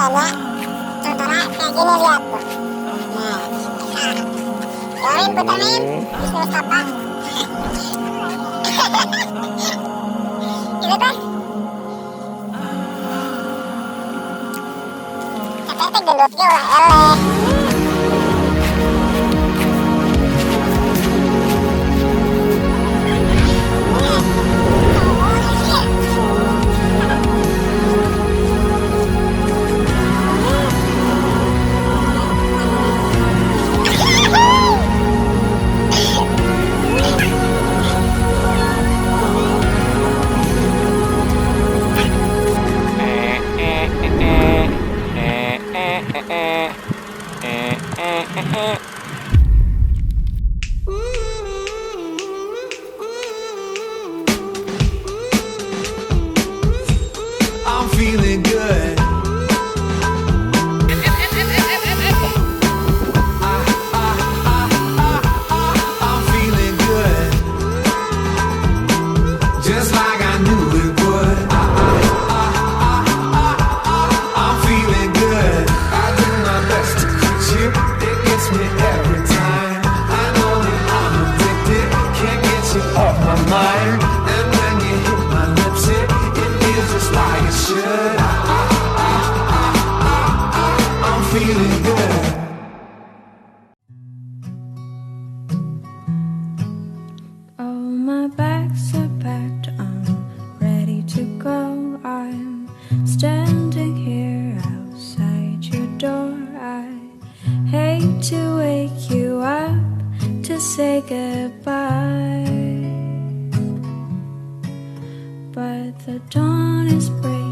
ya. Contohnya kayak gini, lihat tuh. Nah, Yamin putar Min, Bismillah. Gitu kan? Katanya gendutnya ulah eleh. I'm feeling good. I'm feeling good. Just like I knew it would. I'm feeling good. I do my best to quit you. It gets me every time. I know that I'm addicted. Can't get you off my mind. And when you hit my lips, it feels just like it should. I'm feeling good. Oh, my bags are packed, I'm ready to go. I'm standing here outside your door. I hate to wake you up to say goodbye, but the dawn is breaking.